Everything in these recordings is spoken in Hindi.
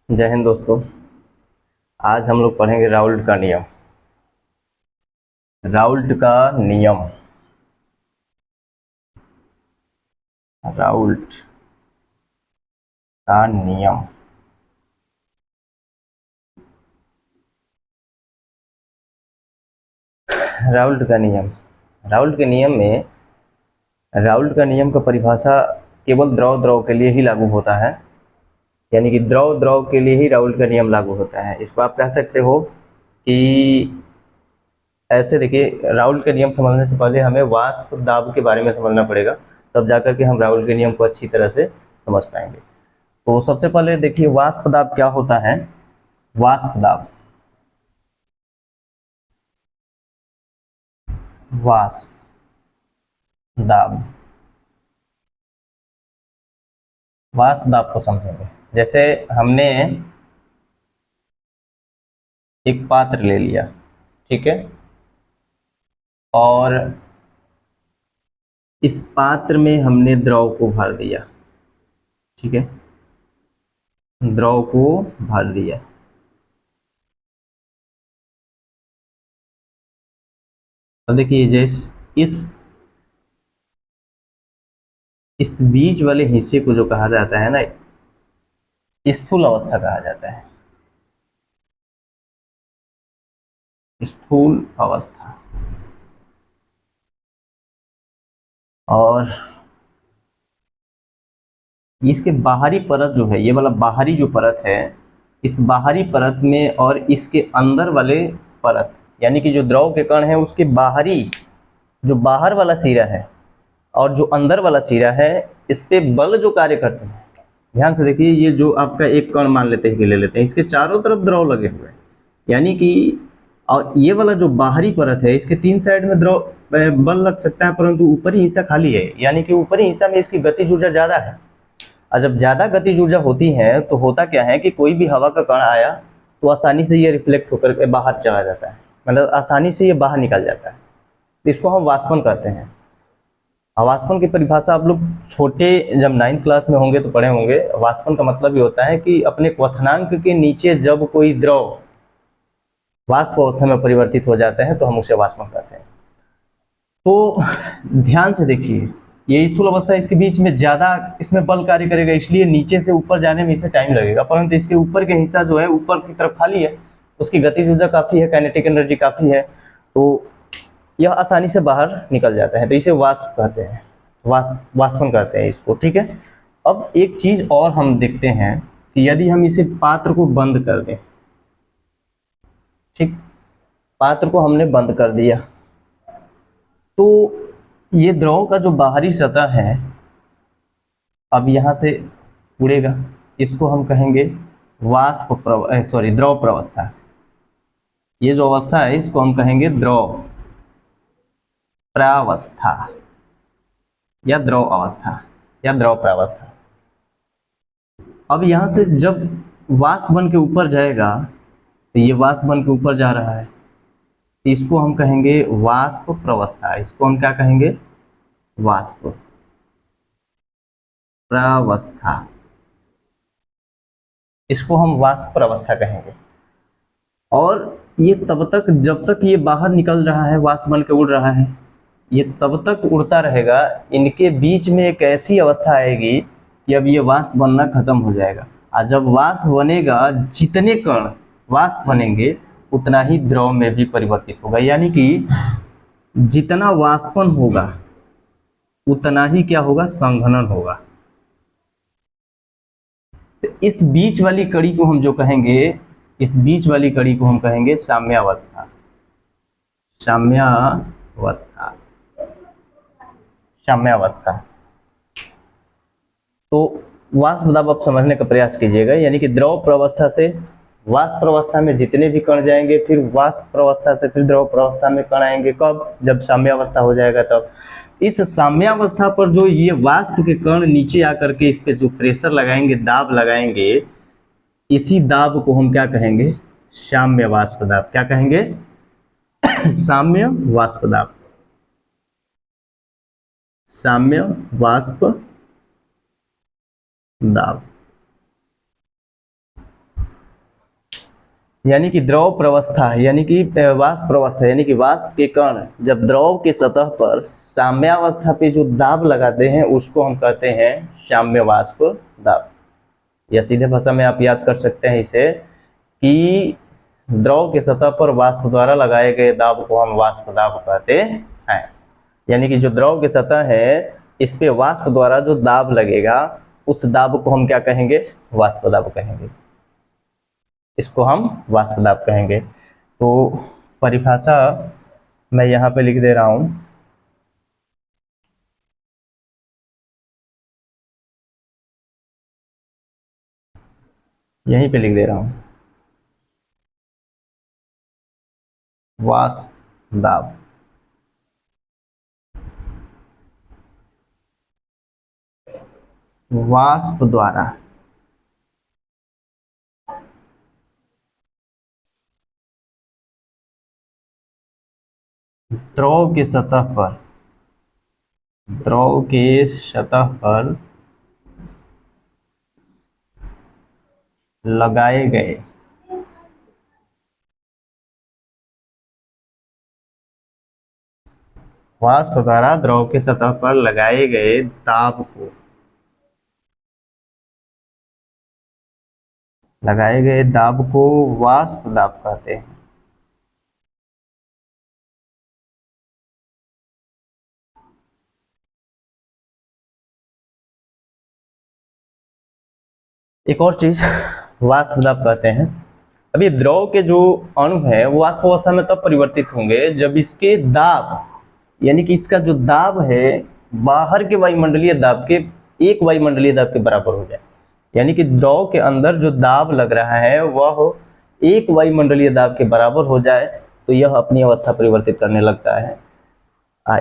जय हिंद दोस्तों। आज हम लोग पढ़ेंगे राउल्ट का नियम। राउल्ट का नियम। राउल्ट का नियम। राउल्ट का नियम। राउल्ट के नियम में राउल्ट का नियम का परिभाषा केवल द्रव द्रव के लिए ही लागू होता है, यानी कि द्रव द्रव के लिए ही राउल्ट का नियम लागू होता है। इसको आप कह सकते हो कि ऐसे देखिए, राउल्ट के नियम समझने से पहले हमें वाष्प दाब के बारे में समझना पड़ेगा, तब जाकर के हम राउल्ट के नियम को अच्छी तरह से समझ पाएंगे। तो सबसे पहले देखिए, वाष्प दाब क्या होता है। वाष्प दाब, वाष्प दाब, वाष्प दाब को समझेंगे। जैसे हमने एक पात्र ले लिया, ठीक है, और इस पात्र में हमने द्रव को भर दिया, ठीक है, द्रव को भर दिया। अब देखिए, जैसे इस बीच वाले हिस्से को जो कहा जाता है ना, स्थूल अवस्था कहा जाता है। स्थूल अवस्था। और इसके बाहरी परत जो है, ये वाला बाहरी जो परत है, इस बाहरी परत में और इसके अंदर वाले परत, यानी कि जो द्रव के कण है उसके बाहरी, जो बाहर वाला सिरा है और जो अंदर वाला सिरा है, इस पे बल जो कार्य करते हैं। ध्यान से देखिए, ये जो आपका एक कण मान लेते हैं कि ले लेते हैं, इसके चारों तरफ द्रव लगे हुए हैं, यानी कि, और ये वाला जो बाहरी परत है, इसके तीन साइड में द्रव बल लग सकता है, परंतु ऊपरी हिस्सा खाली है, यानी कि ऊपरी हिस्सा में इसकी गतिज ऊर्जा ज्यादा है। और जब ज़्यादा गतिज ऊर्जा होती है तो होता क्या है कि कोई भी हवा का कण आया तो आसानी से ये रिफ्लेक्ट होकर के बाहर चला जाता है, मतलब आसानी से ये बाहर निकल जाता है। तो इसको हम वाष्पन कहते हैं। वाष्पन की परिभाषा आप लोग छोटे जब 9th क्लास में होंगे तो पढ़े होंगे। वाष्पन का मतलब ये होता है कि अपने क्वथनांक के नीचे जब कोई द्रव वाष्प अवस्था में परिवर्तित हो जाता है तो हम उसे वाष्पन कहते हैं। तो ध्यान से देखिए, ये स्थूल अवस्था, इसके बीच में ज्यादा इसमें बल कार्य करेगा, इसलिए नीचे से ऊपर जाने में इसे टाइम लगेगा, परंतु इसके ऊपर के हिस्सा जो है, ऊपर की तरफ खाली है, उसकी गतिज ऊर्जा काफी है, काइनेटिक एनर्जी काफी है, तो यह आसानी से बाहर निकल जाता है। तो इसे वाष्प कहते हैं, वाष्पन कहते हैं इसको, ठीक है। अब एक चीज और हम देखते हैं कि यदि हम इसे पात्र को बंद कर दें, ठीक, पात्र को हमने बंद कर दिया, तो ये द्रव का जो बाहरी सतह है अब यहां से उड़ेगा, इसको हम कहेंगे द्रव प्रवस्था। ये जो अवस्था है इसको हम कहेंगे द्रव प्रावस्था या द्रव अवस्था या द्रव प्रावस्था। अब यहां से जब वाष्प बन के ऊपर जाएगा, तो ये वाष्प बन के ऊपर जा रहा है, इसको हम कहेंगे वाष्प प्रवस्था। इसको हम क्या कहेंगे? वाष्प प्रावस्था। इसको हम वाष्प प्रावस्था कहेंगे। और ये तब तक, जब तक ये बाहर निकल रहा है, वाष्प बन के उड़ रहा है, ये तब तक उड़ता रहेगा। इनके बीच में एक ऐसी अवस्था आएगी कि अब ये वाष्प बनना खत्म हो जाएगा, और जब वाष्प बनेगा, जितने कण वाष्प बनेंगे उतना ही द्रव में भी परिवर्तित होगा, यानी कि जितना वाष्पन होगा उतना ही क्या होगा? संघनन होगा। तो इस बीच वाली कड़ी को हम जो कहेंगे, इस बीच वाली कड़ी को हम कहेंगे साम्यावस्था। साम्यावस्था, साम्यावस्था। तो वाष्प दाब आप समझने का प्रयास कीजिएगा, यानी कि द्रव प्रवस्था से वाष्प प्रवस्था में जितने भी कण जाएंगे, फिर वाष्प प्रवस्था से फिर द्रव प्रवस्था में कण आएंगे। कब? जब साम्यावस्था हो जाएगा तब। इस साम्यावस्था पर जो ये वाष्प के कण नीचे आकर के इस पे जो प्रेशर लगाएंगे, दाब लगाएंगे, इसी दाब को हम क्या कहेंगे? साम्य वाष्प दाब। क्या कहेंगे? साम्य वाष्प दाब। साम्य वाष्प दाब। यानी कि द्रव प्रवस्था, यानी कि वाष्प प्रवस्था, यानी कि वाष्प के कण जब द्रव की सतह पर साम्यावस्था पे जो दाब लगाते हैं उसको हम कहते हैं साम्य वाष्प दाब। या सीधे भाषा में आप याद कर सकते हैं इसे कि द्रव की सतह पर वाष्प द्वारा लगाए गए दाब को हम वाष्प दाब कहते हैं। यानी कि जो द्रव की सतह है इस पे वाष्प द्वारा जो दाब लगेगा उस दाब को हम क्या कहेंगे? वाष्प दाब कहेंगे। इसको हम वाष्प दाब कहेंगे। तो परिभाषा मैं यहाँ पे लिख दे रहा हूँ। यहीं पे लिख दे रहा हूँ, वाष्प दाब। वाष्प द्वारा द्रव की सतह पर, द्रव के सतह पर लगाए गए वाष्प द्वारा द्रव की सतह पर लगाए गए दाब को, लगाए गए दाब को वाष्प दाब कहते हैं। एक और चीज वाष्प दाब कहते हैं। अब ये द्रव के जो अणु है वो वाष्प अवस्था में तब परिवर्तित होंगे जब इसके दाब, यानी कि इसका जो दाब है बाहर के वायुमंडलीय दाब के एक वायुमंडलीय दाब के बराबर हो जाए। यानी कि द्रव के अंदर जो दाब लग रहा है वह एक वायुमंडलीय दाब के बराबर हो जाए तो यह अपनी अवस्था परिवर्तित करने लगता है।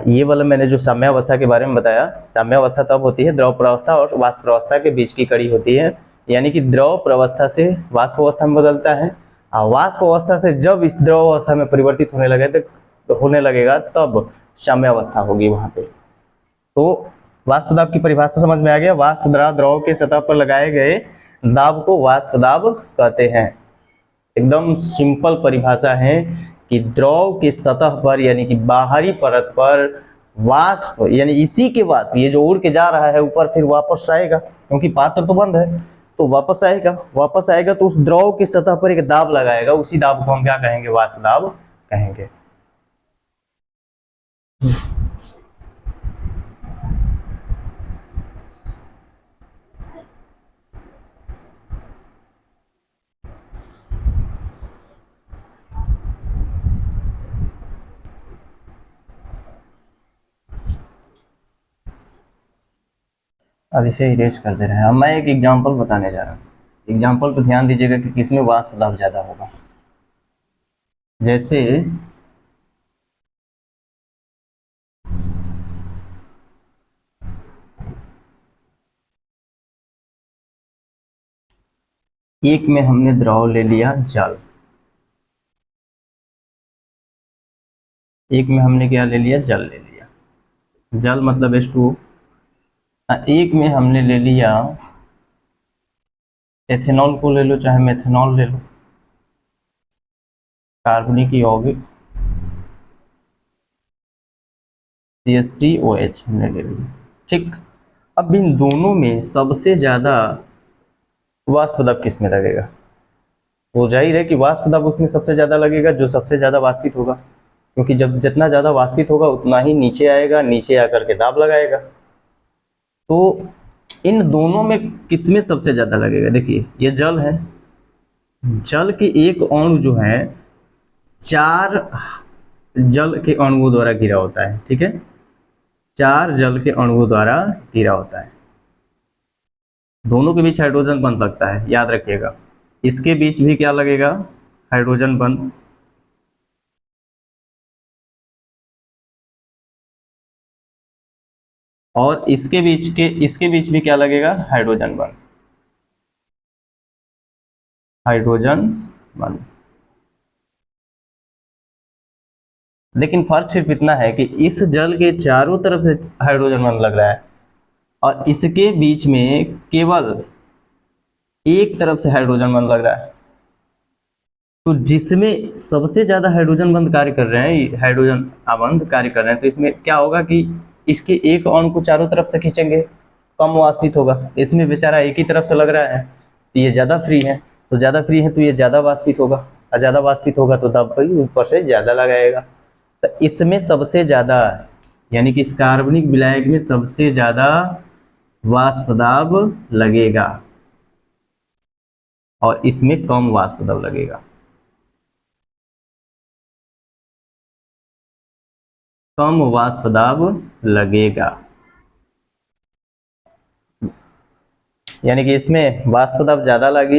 ये वाला मैंने जो साम्यावस्था के बारे में बताया, साम्यावस्था तब होती है द्रव प्रवस्था और वाष्प प्रवस्था के बीच की कड़ी होती है। यानी कि द्रव प्रवस्था से वाष्प अवस्था में बदलता है और वाष्प अवस्था से जब इस द्रव अवस्था में परिवर्तित होने लगेगा तब साम्यावस्था होगी वहां पे। तो वाष्प दाब की परिभाषा समझ में आ गया। वाष्प द्वारा द्रव के सतह पर लगाए गए दाब को वाष्प दाब कहते हैं। एकदम सिंपल परिभाषा है कि द्रव की सतह पर यानी कि बाहरी परत पर वाष्प, यानी इसी के वाष्प, ये जो उड़ के जा रहा है ऊपर फिर वापस आएगा क्योंकि पात्र तो बंद है, तो वापस आएगा तो उस द्रव की सतह पर एक दाब लगाएगा, उसी दाब को हम क्या कहेंगे? वाष्प दाब कहेंगे। अब इसे इरेज कर दे रहे हैं। अब मैं एक एग्जांपल बताने जा रहा हूँ। एग्जांपल पर ध्यान दीजिएगा कि किसमें वाष्प दाब ज्यादा होगा। जैसे एक में हमने द्रव ले लिया जल, एक में हमने क्या ले लिया? जल ले लिया। जल मतलब H2O। एक में हमने ले लिया एथेनॉल को, ले लो चाहे मेथेनॉल ले लो, कार्बनिक यौगिक CH3OH हमने ले लिया। ठीक, अब इन दोनों में सबसे ज्यादा वाष्प दाब किस में लगेगा? तो जाहिर है कि वाष्प दाब उसमें सबसे ज्यादा लगेगा जो सबसे ज्यादा वाष्पित होगा, क्योंकि जब जितना ज्यादा वाष्पित होगा उतना ही नीचे आएगा, नीचे आकर के दाब लगाएगा। तो इन दोनों में किसमें सबसे ज्यादा लगेगा? देखिए ये जल है, जल के एक अणु जो है 4 जल के अणुओं द्वारा घिरा होता है। ठीक है, 4 जल के अणुओं द्वारा घिरा होता है। दोनों के बीच हाइड्रोजन बंध लगता है, याद रखिएगा। इसके बीच भी क्या लगेगा? हाइड्रोजन बंध। और इसके बीच भी क्या लगेगा? हाइड्रोजन बंध। हाइड्रोजन बंध। लेकिन फर्क सिर्फ इतना है कि इस जल के चारों तरफ से हाइड्रोजन बंध लग रहा है और इसके बीच में केवल एक तरफ से हाइड्रोजन बंध लग रहा है। तो जिसमें सबसे ज़्यादा हाइड्रोजन बंध कार्य कर रहे हैं, हाइड्रोजन आबंध कार्य कर रहे हैं, तो इसमें क्या होगा कि इसके एक अणु को चारों तरफ से खींचेंगे, कम वाष्पित होगा। इसमें बेचारा एक ही तरफ से लग रहा है, तो ये ज़्यादा फ्री है, तो ज़्यादा फ्री है तो ये ज़्यादा वाष्पित होगा, और ज़्यादा वाष्पित होगा तो दब भी ऊपर से ज़्यादा लगाएगा। तो इसमें सबसे ज़्यादा, यानी कि इस कार्बनिक विलायक में सबसे ज़्यादा वाष्प दाब लगेगा और इसमें कम वाष्प दाब लगेगा। कम वाष्प दाब लगेगा, यानी कि इसमें वाष्प दाब ज़्यादा लगी,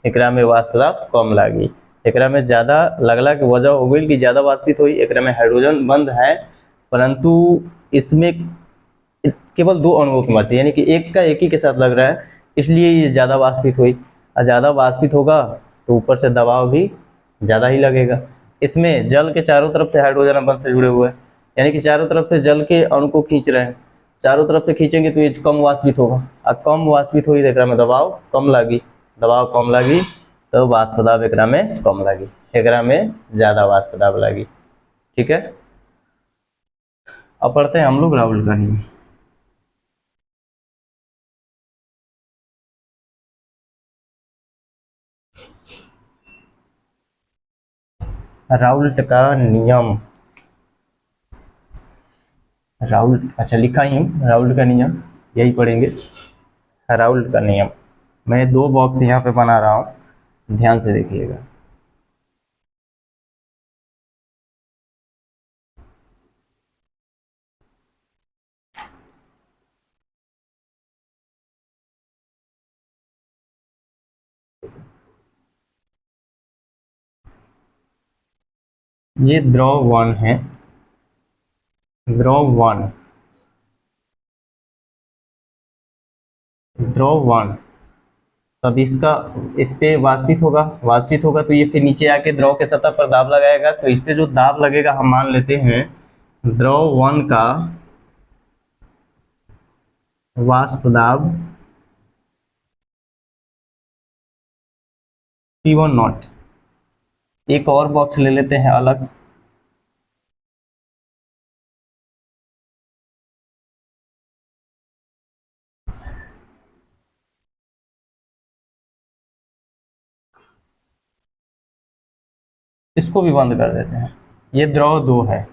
एकरा में वाष्प दाब कम लगी। एकरा में ज़्यादा लगला के वजह हो गई कि ज़्यादा वाष्पित हुई, एकरा में हाइड्रोजन बंद है, परंतु इसमें केवल दो अणुओं की मात्रा, यानी कि एक का एक ही के साथ लग रहा है, इसलिए ये ज़्यादा वाष्पित हुई। और ज़्यादा वाष्पित होगा तो ऊपर से दबाव भी ज़्यादा ही लगेगा। इसमें जल के चारों तरफ से हाइड्रोजन बंध से जुड़े हुए हैं, यानी कि चारों तरफ से जल के अणु को खींच रहे हैं, चारों तरफ से खींचेंगे तो ये कम वाष्पित होगा, और कम वाष्पित हुई तो एकरा में दबाव कम लगी, दबाव कम लगी तो वाष्प दाब एकरा में कम लगी, एकरा में ज़्यादा वाष्प दाब लगी। ठीक है, अब पढ़ते हैं हम लोग राउल्ट का नियम। राउल्ट का नियम, राउल्ट, अच्छा लिखा ही हूँ, राउल्ट का नियम यही पढ़ेंगे। राउल्ट का नियम, मैं दो बॉक्स यहाँ पे बना रहा हूँ, ध्यान से देखिएगा। ये द्रव 1 है, द्रव 1, द्रव 1, तब इसका इस पे वाष्पित होगा, वाष्पित होगा तो ये फिर नीचे आके द्रव के सतह पर दाब लगाएगा, तो इस पे जो दाब लगेगा हम मान लेते हैं द्रव 1 का वाष्प दाब P1 नॉट। एक और बॉक्स ले लेते हैं अलग, इसको भी बंद कर देते हैं। ये द्रव 2 है,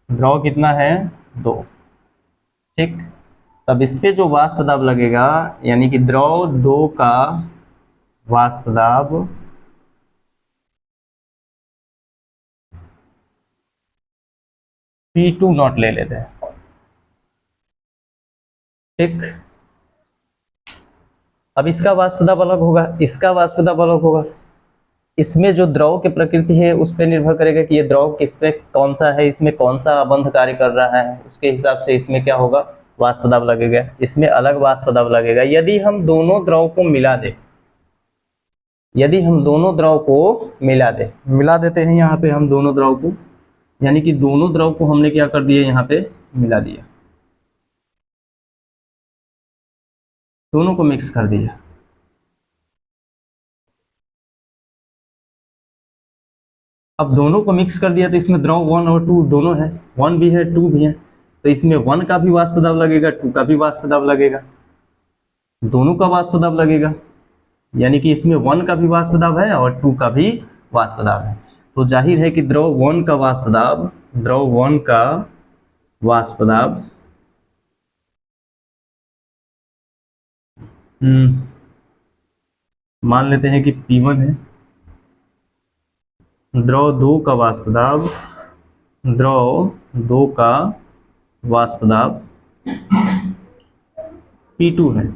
द्रव कितना है 2, ठीक। तब इस पे जो वाष्प दाब लगेगा, यानी कि द्रव 2 का वाष्प दाब P2 नॉट ले लेते हैं, ठीक। अब इसका वाष्प दाब अलग होगा, इसका वाष्प दाब अलग होगा। इसमें जो द्रव की प्रकृति है उस पर निर्भर करेगा कि ये द्रव किस पे कौन सा है, इसमें कौन सा आबंध कार्य कर रहा है, उसके हिसाब से इसमें क्या होगा, वाष्प दाब लगेगा। इसमें अलग वाष्प दाब लगेगा। यदि हम दोनों द्रव को मिला दे, यदि हम दोनों द्रव को मिला देते हैं यहाँ पे हम दोनों द्रव को, यानी कि दोनों द्रव को हमने क्या कर दिया, यहाँ पे मिला दिया, दोनों को मिक्स कर दिया। अब दोनों को मिक्स कर दिया तो इसमें द्रव 1 और 2 दोनों है, 1 भी है 2 भी है, तो इसमें 1 का भी वाष्प दाब लगेगा, 2 का भी वाष्प दाब लगेगा, दोनों का वाष्प दाब लगेगा, यानी कि इसमें 1 का भी वाष्प दाब है और 2 का भी वाष्प दाब है। तो जाहिर है कि द्रव 1 का वाष्प दाब, द्रव 1 का वाष्प दाब मान लेते हैं कि P1 है, द्रव 2 का वाष्प दाब, द्रव 2 का वाष्प दाब P2 है।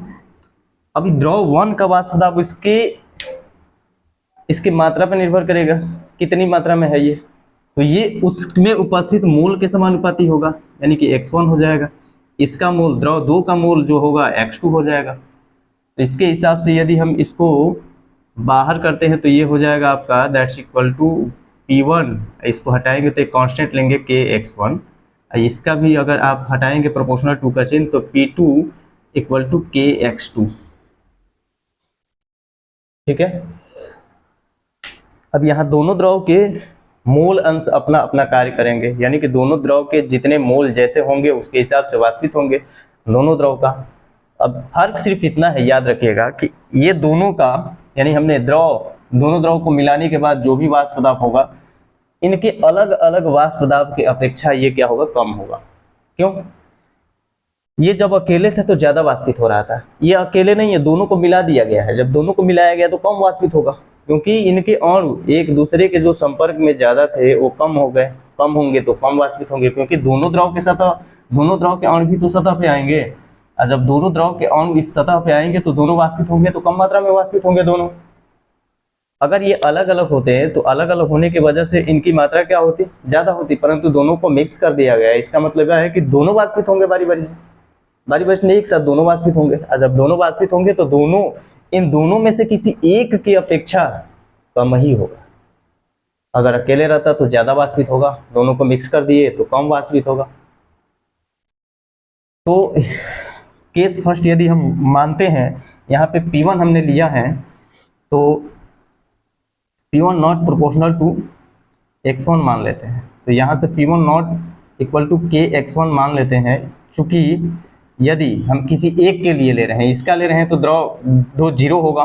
अभी द्रव 1 का वाष्प दाब इसके मात्रा पर निर्भर करेगा, कितनी मात्रा में है ये, तो ये उसमें उपस्थित मोल के समानुपाती होगा, यानी कि x1 हो जाएगा। इसका मोल, द्रव 2 का मोल जो होगा x2 हो जाएगा। तो इसके हिसाब से यदि हम इसको बाहर करते हैं तो ये हो जाएगा आपका दैट्स इक्वल टू P1, इसको हटाएंगे तो एक कांस्टेंट लेंगे kx1, इसका भी अगर आप हटाएंगे प्रोपोर्शनल टू का चिन्ह तो P2 इक्वल टू kx2, ठीक है। अब यहाँ दोनों द्रव के मोल अंश अपना अपना कार्य करेंगे, यानी कि दोनों द्रव के जितने मोल जैसे होंगे उसके हिसाब से वाष्पित होंगे दोनों द्रव का। अब फर्क सिर्फ इतना है, याद रखिएगा कि ये दोनों का, यानी हमने दोनों द्रव को मिलाने के बाद जो भी वाष्प दाब होगा, इनके अलग अलग वाष्प दाब की अपेक्षा ये क्या होगा, कम होगा। क्यों? ये जब अकेले थे तो ज्यादा वाष्पित हो रहा था, ये अकेले नहीं है, दोनों को मिला दिया गया है। जब दोनों को मिलाया गया तो कम वाष्पित होगा, क्योंकि इनके अणु एक दूसरे के जो संपर्क में ज्यादा थे वो कम हो गए। कम होंगे तो कम वाष्पित होंगे, क्योंकि दोनों द्रव के सतह, दोनों द्रव के अणु भी तो सतह पे आएंगे, और जब दोनों द्रव के अणु इस सतह पे आएंगे तो दोनों वाष्पित होंगे, तो कम मात्रा में वाष्पित होंगे दोनों। अगर ये अलग अलग होते हैं तो अलग अलग होने की वजह से इनकी मात्रा क्या होती, ज्यादा होती, परंतु दोनों को मिक्स कर दिया गया है। इसका मतलब यह है कि दोनों वाष्पित होंगे बारी बारी से, बारी बारी से नहीं, एक साथ दोनों वाष्पित होंगे। और जब दोनों वाष्पित होंगे तो दोनों, इन दोनों में से किसी एक की अपेक्षा कम ही होगा। अगर अकेले रहता तो ज्यादा वाष्पित होगा, दोनों को मिक्स कर दिए तो कम वाष्पित होगा। तो केस फर्स्ट यदि हम मानते हैं, यहाँ पे P1 हमने लिया है, तो P1 not proportional to x1 मान लेते हैं। तो यहाँ से P1 not equal to k x1 मान लेते हैं। चूंकि यदि हम किसी एक के लिए ले रहे हैं, इसका ले रहे हैं, तो द्रव दो जीरो होगा,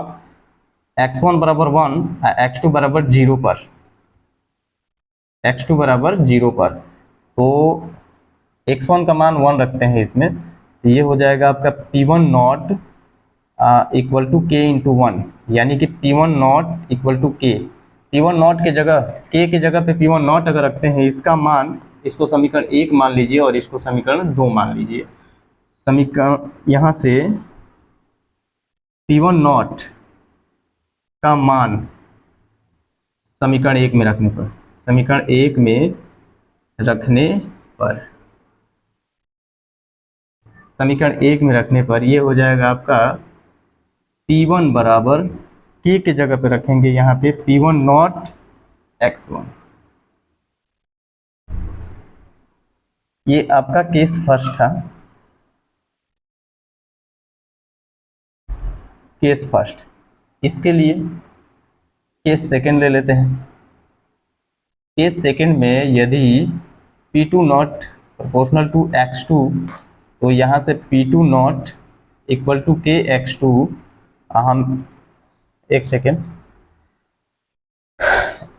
x1 बराबर 1, x2 बराबर 0 पर, x2 बराबर 0 पर, तो x1 का मान 1 रखते हैं इसमें, तो ये हो जाएगा आपका P1 not equal to k into 1, यानी कि P1 not equal to k। P1 not के जगह, k की जगह पे P1 नॉट अगर रखते हैं, इसका मान, इसको समीकरण 1 मान लीजिए और इसको समीकरण 2 मान लीजिए। समीकरण यहाँ से P1 नॉट का मान समीकरण 1 में रखने पर, समीकरण 1 में रखने पर, समीकरण 1 में रखने पर ये हो जाएगा आपका P1 बराबर, k की जगह पे रखेंगे यहाँ पे P1 नॉट x1। ये आपका केस फर्स्ट था। केस फर्स्ट, इसके लिए केस सेकंड ले लेते हैं। केस सेकंड में यदि P2 not proportional to x2, तो यहाँ से P2 not equal to k x2, हम एक सेकेंड,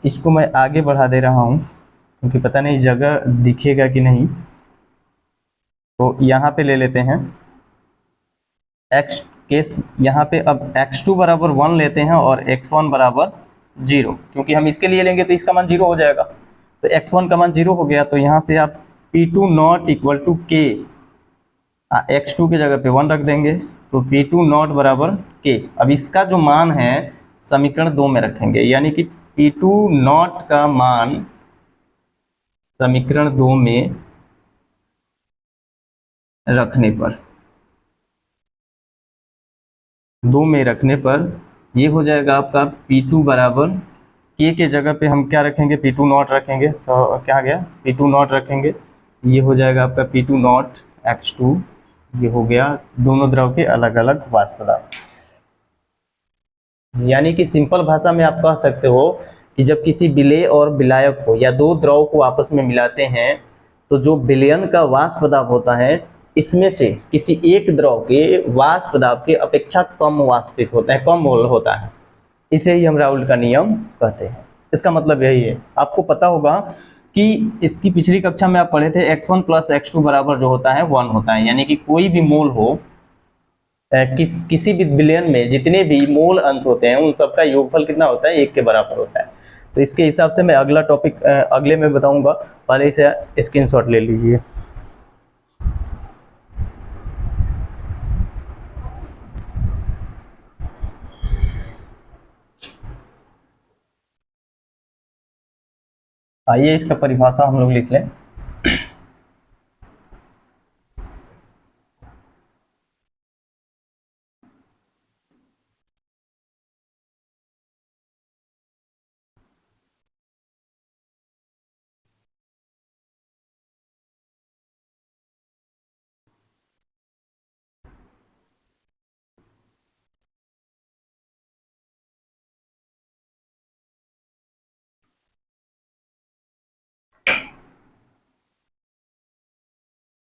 इसको मैं आगे बढ़ा दे रहा हूँ क्योंकि पता नहीं जगह दिखेगा कि नहीं। तो यहाँ पे ले लेते हैं x केस, यहाँ पे अब x2 बराबर 1 लेते हैं और x1 बराबर 0, क्योंकि हम इसके लिए लेंगे तो इसका मान 0 हो जाएगा। तो x1 का मान 0 हो गया, तो यहाँ से आप P2 not equal to k, x2 की जगह पे 1 रख देंगे, तो P2 नॉट बराबर k। अब इसका जो मान है समीकरण 2 में रखेंगे, यानी कि P2 नॉट का मान समीकरण 2 में रखने पर, 2 में रखने पर ये हो जाएगा आपका P2 बराबर, k के जगह पे हम क्या रखेंगे, P2 नॉट रखेंगे, क्या आ गया, P2 नॉट रखेंगे, ये हो जाएगा आपका P2 नॉट x2। ये हो गया दोनों द्रव के अलग अलग वाष्प दाब। यानी कि सिंपल भाषा में आप कह सकते हो कि जब किसी विलेय और विलायक को या दो द्रव को आपस में मिलाते हैं, तो जो विलयन का वाष्प दाब होता है, इसमें से किसी एक द्रव के वाष्प दाब के अपेक्षा कम वाष्पित होता है, कम मोल होता है। इसे ही हम राउल्ट का नियम कहते हैं। इसका मतलब यही है। आपको पता होगा कि इसकी पिछली कक्षा में आप पढ़े थे x1 प्लस x2 बराबर जो होता है 1 होता है, यानी कि कोई भी मोल हो, किसी भी विलयन में जितने भी मोल अंश होते हैं उन सबका योगफल कितना होता है, 1 के बराबर होता है। तो इसके हिसाब से मैं अगला टॉपिक अगले में बताऊंगा, पहले इसे स्क्रीनशॉट ले लीजिए। आइए इसका परिभाषा हम लोग लिख लें।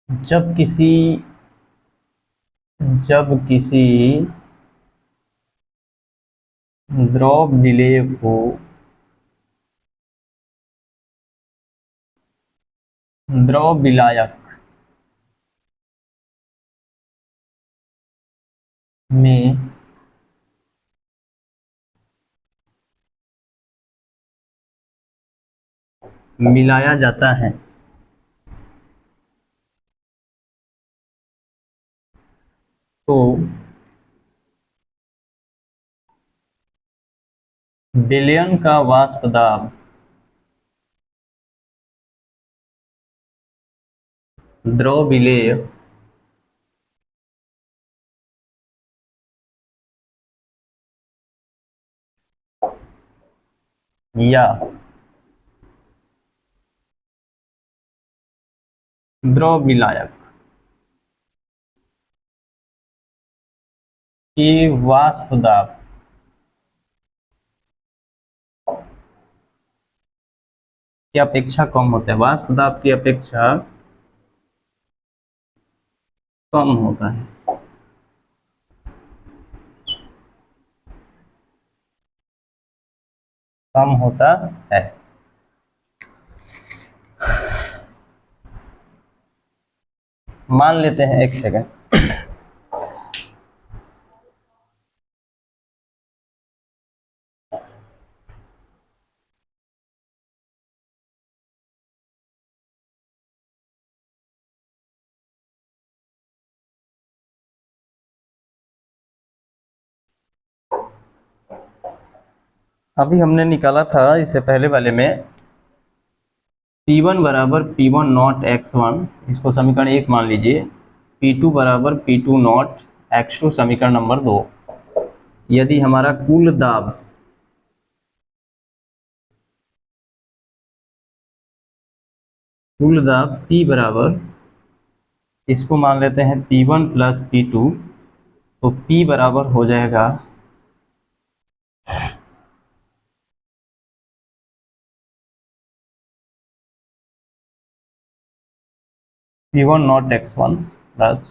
जब किसी जब किसी द्रव विलेय को द्रव विलायक में मिलाया जाता है तो विलयन का वाष्प दाब द्रव विलेय या द्रव विलायक की वाष्प दाब की अपेक्षा कम होता है, वाष्प दाब की अपेक्षा कम होता है। कम होता है। मान लेते हैं, एक सेकंड। अभी हमने निकाला था इससे पहले वाले में P1 बराबर P1 नॉट x1, इसको समीकरण 1 मान लीजिए। P2 बराबर P2 नॉट x2, समीकरण नंबर 2। यदि हमारा कुल दाब P बराबर, इसको मान लेते हैं P1 प्लस P2, तो P बराबर हो जाएगा P1 not x1 plus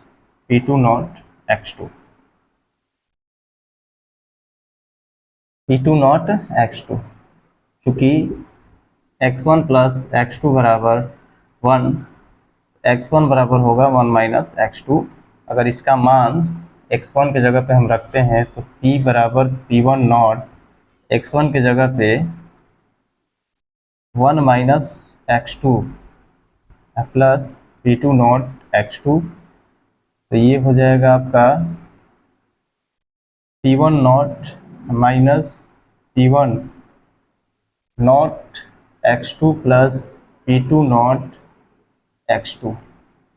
P2 not x2। P2 not x2, चूँकि x1 प्लस x2 बराबर 1, x1 बराबर होगा 1 माइनस x2। अगर इसका मान x1 के जगह पे हम रखते हैं तो P बराबर P1 नॉट x1 के जगह पे 1 minus x2 plus P2 not x2, तो ये हो जाएगा आपका P1 not minus P1 not x2 plus P2 not x2।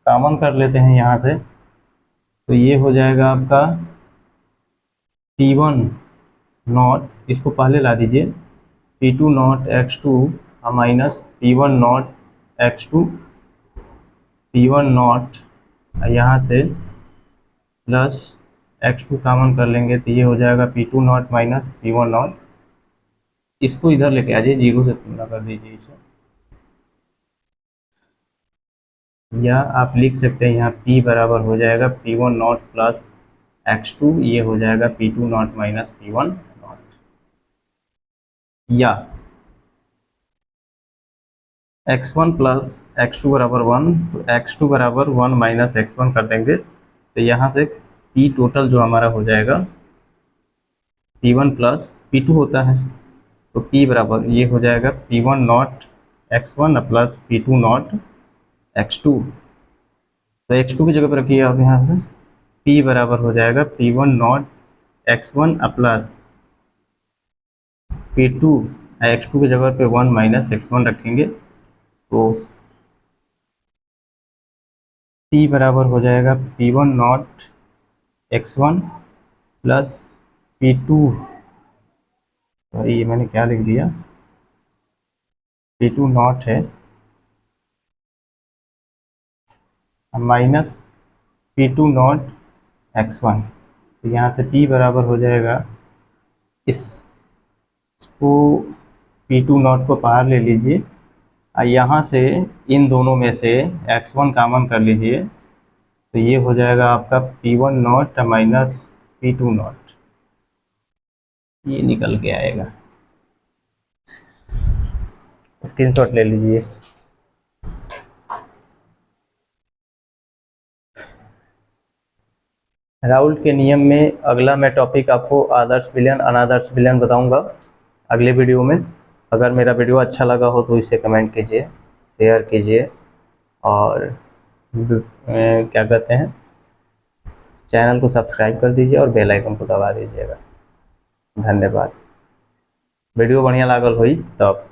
Common कर लेते हैं यहाँ से, तो ये हो जाएगा आपका P1 नॉट, इसको पहले ला दीजिए, P2 not x2 minus P1 not x2, P1 not यहाँ से प्लस x2 कॉमन कर लेंगे, तो ये हो जाएगा P2 not minus P1 not. इसको इधर लेके आ जाइए, 0 से तुलना कर दीजिए इसे, या आप लिख सकते हैं यहाँ P बराबर हो जाएगा P1 नॉट प्लस x2, ये हो जाएगा P2 not minus P1 not. या x1 प्लस x2 बराबर 1, तो x2 बराबर 1 माइनस x1 कर देंगे, तो यहाँ से P टोटल जो हमारा हो जाएगा P1 प्लस P2 होता है, तो P बराबर ये हो जाएगा P1 not x1 plus P2 not x2। तो x2 की जगह पर रखिए आप यहाँ से, P बराबर हो जाएगा P1 not x1 plus P2, x2 की जगह पे 1 माइनस x1 रखेंगे, तो P बराबर हो जाएगा P1 not x1 plus P2, ये मैंने क्या लिख दिया, P2 नॉट है माइनस P2 नॉट x1। तो यहाँ से P बराबर हो जाएगा, इसको P2 नॉट को बाहर ले लीजिए, यहाँ से इन दोनों में से x1 कॉमन कर लीजिए, तो ये हो जाएगा आपका P1 not minus P2 not, ये निकल के आएगा। स्क्रीनशॉट ले लीजिए। राउल के नियम में अगला मैं टॉपिक आपको आदर्श विलयन अनादर्श विलयन बताऊंगा अगले वीडियो में। अगर मेरा वीडियो अच्छा लगा हो तो इसे कमेंट कीजिए, शेयर कीजिए और क्या कहते हैं, चैनल को सब्सक्राइब कर दीजिए और बेल आइकन को दबा दीजिएगा। धन्यवाद। वीडियो बढ़िया लागल हुई तब